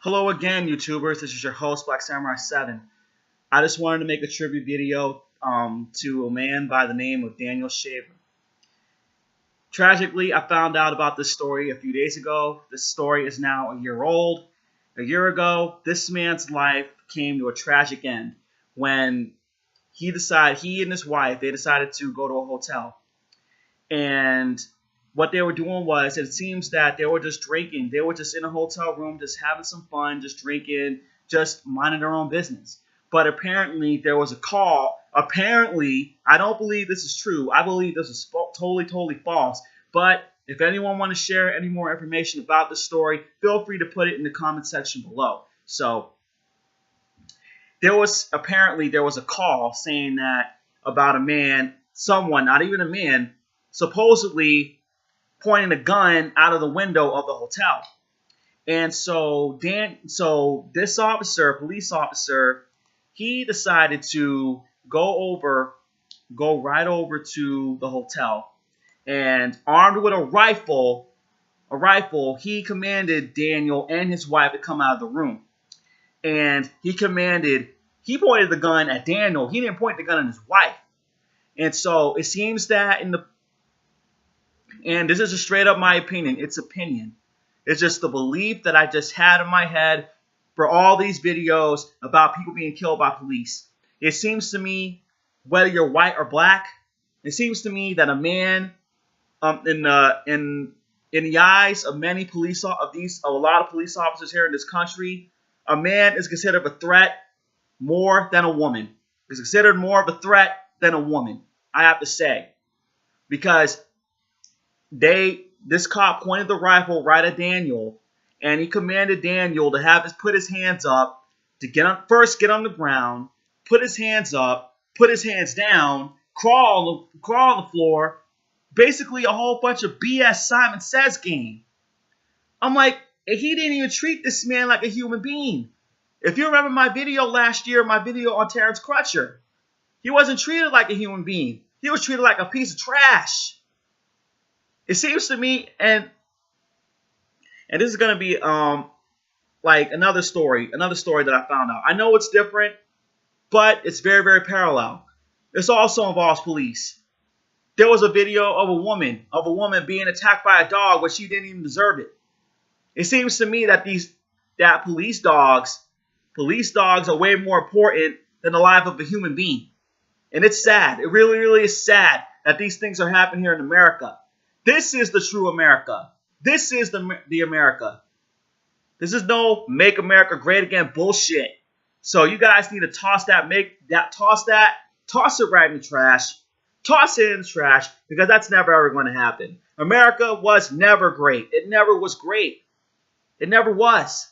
Hello again, YouTubers. This is your host, Black Samurai 7. I just wanted to make a tribute video to a man by the name of Daniel Shaver. Tragically, I found out about this story a few days ago. This story is now a year old. A year ago, this man's life came to a tragic end when he and his wife, they decided to go to a hotel. And what they were doing was, it seems that they were just drinking. They were just in a hotel room, just having some fun, just drinking, just minding their own business. But apparently there was a call. Apparently, I don't believe this is true. I believe this is totally false. But if anyone wants to share any more information about this story, feel free to put it in the comment section below. So there was a call saying that about a man, someone, not even a man, supposedly pointing a gun out of the window of the hotel. And so this police officer, he decided to go right over to the hotel, and armed with a rifle, he commanded Daniel and his wife to come out of the room. And he pointed the gun at Daniel. He didn't point the gun at his wife. And so it seems that and this is just straight up my opinion. It's opinion. It's just the belief that I just had in my head for all these videos about people being killed by police. It seems to me, whether you're white or black, it seems to me that a man, in the eyes of a lot of police officers here in this country, a man is considered a threat more than a woman. Is considered more of a threat than a woman, I have to say, because this cop pointed the rifle right at Daniel, and he commanded Daniel to put his hands up, to first get on the ground, put his hands up, put his hands down, crawl on the floor, basically a whole bunch of BS Simon Says game. I'm like, he didn't even treat this man like a human being. If you remember my video last year, my video on Terrence Crutcher, he wasn't treated like a human being. He was treated like a piece of trash. It seems to me, and this is going to be like another story that I found out. I know it's different, but it's very parallel. This also involves police. There was a video of a woman being attacked by a dog, but she didn't even deserve it. It seems to me that police dogs are way more important than the life of a human being. And it's sad. It really is sad that these things are happening here in America. This is the true America. This is the America. This is no make America great again bullshit. So you guys need to toss it right in the trash. Toss it in the trash, because that's never ever going to happen. America was never great. It never was great. It never was.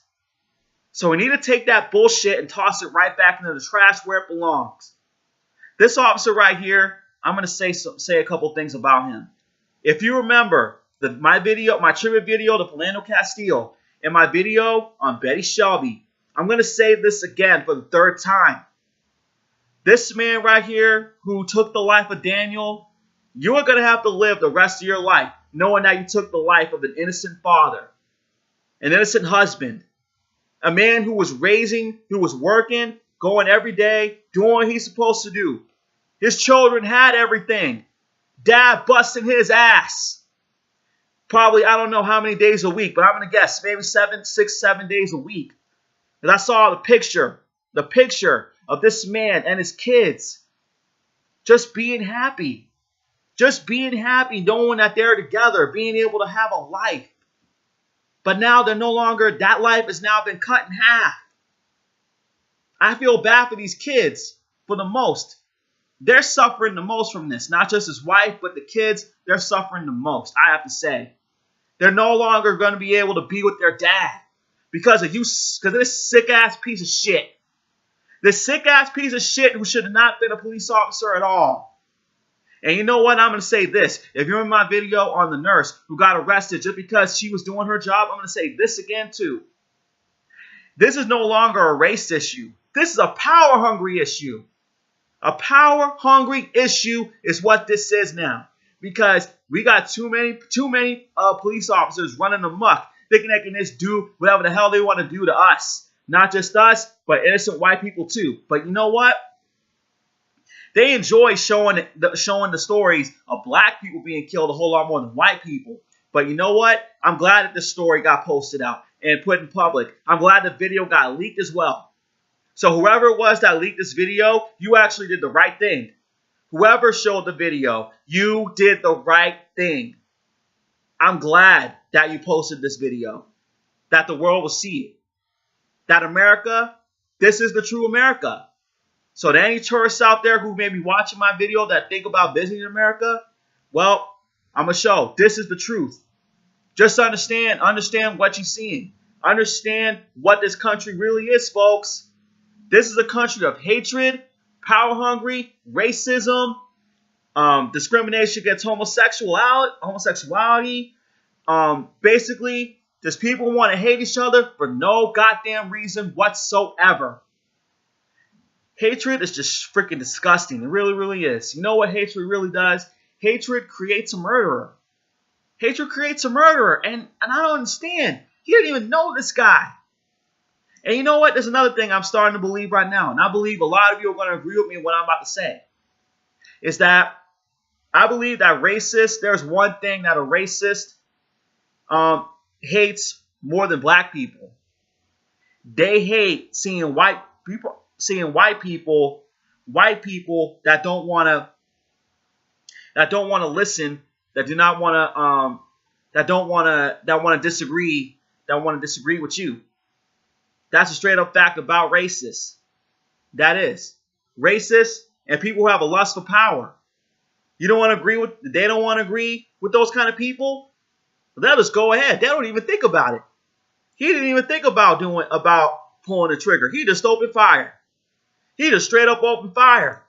So we need to take that bullshit and toss it right back into the trash where it belongs. This officer right here, I'm going to say a couple things about him. If you remember my tribute video to Philando Castile, and my video on Betty Shelby, I'm going to say this again for the third time. This man right here who took the life of Daniel, you are going to have to live the rest of your life knowing that you took the life of an innocent father, an innocent husband, a man who was working, going every day, doing what he's supposed to do. His children had everything. Dad busting his ass. Probably, I don't know how many days a week, but I'm going to guess maybe 6, 7 days a week. And I saw the picture of this man and his kids just being happy. Just being happy, knowing that they're together, being able to have a life. But now that life has now been cut in half. I feel bad for these kids for the most. They're suffering the most from this. Not just his wife, but the kids, they're suffering the most, I have to say. They're no longer going to be able to be with their dad because of this sick-ass piece of shit. This sick-ass piece of shit who should have not been a police officer at all. And you know what? I'm going to say this. If you're in my video on the nurse who got arrested just because she was doing her job, I'm going to say this again too. This is no longer a race issue. This is a power-hungry issue. A power-hungry issue is what this is now, because we got too many police officers running amok, thinking they can just do whatever the hell they want to do to us. Not just us, but innocent white people too. But you know what? They enjoy showing the stories of black people being killed a whole lot more than white people. But you know what? I'm glad that this story got posted out and put in public. I'm glad the video got leaked as well. So whoever it was that leaked this video, you actually did the right thing. Whoever showed the video, you did the right thing. I'm glad that you posted this video, that the world will see it. That America, this is the true America. So to any tourists out there who may be watching my video that think about visiting America, well, I'm going to show this is the truth. Just understand what you're seeing. Understand what this country really is, folks. This is a country of hatred, power hungry, racism, discrimination against homosexuality. Basically, just people want to hate each other for no goddamn reason whatsoever. Hatred is just freaking disgusting. It really, really is. You know what hatred really does? Hatred creates a murderer. Hatred creates a murderer. And I don't understand. He didn't even know this guy. And you know what? There's another thing I'm starting to believe right now. And I believe a lot of you are going to agree with me in what I'm about to say. Is that I believe that there's one thing that a racist hates more than black people. They hate seeing white people that don't want to listen, that want to disagree with you. That's a straight up fact about racists. That is racists and people who have a lust for power. They don't want to agree with those kind of people. They'll just go ahead. They don't even think about it. He didn't even think about pulling the trigger. He just opened fire. He just straight up opened fire.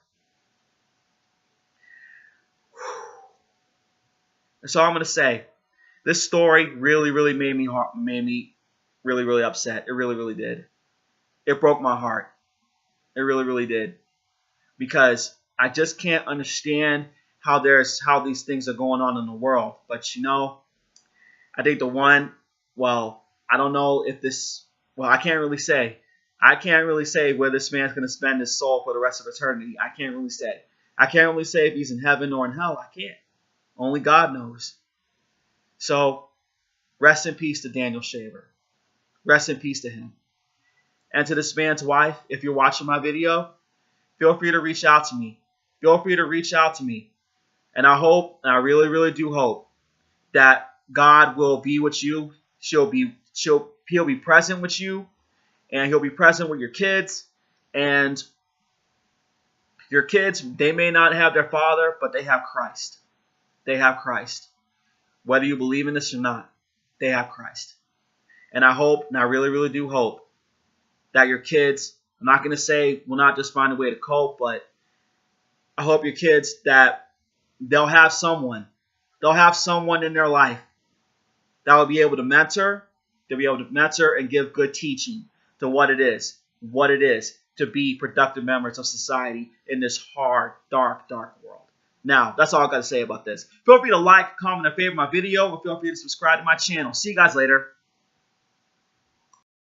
That's all I'm going to say. This story really, really made me really, really upset. It really, really did. It broke my heart. It really, really did. Because I just can't understand how these things are going on in the world. But you know, I think I don't know if I can't really say. I can't really say where this man's going to spend his soul for the rest of eternity. I can't really say. I can't really say if he's in heaven or in hell. I can't. Only God knows. So, rest in peace to Daniel Shaver. Rest in peace to him. And to this man's wife, if you're watching my video, feel free to reach out to me. Feel free to reach out to me. And I hope, and I really, really do hope, that God will be with you. He'll be present with you. And he'll be present with your kids. And your kids, they may not have their father, but they have Christ. They have Christ. Whether you believe in this or not, they have Christ. And I hope, and I really, really do hope, that your kids, I'm not going to say will not just find a way to cope, but I hope your kids that they'll have someone in their life that will be able to mentor, and give good teaching to what it is to be productive members of society in this hard, dark, dark world. Now, that's all I got to say about this. Feel free to like, comment, and favorite my video, or feel free to subscribe to my channel. See you guys later.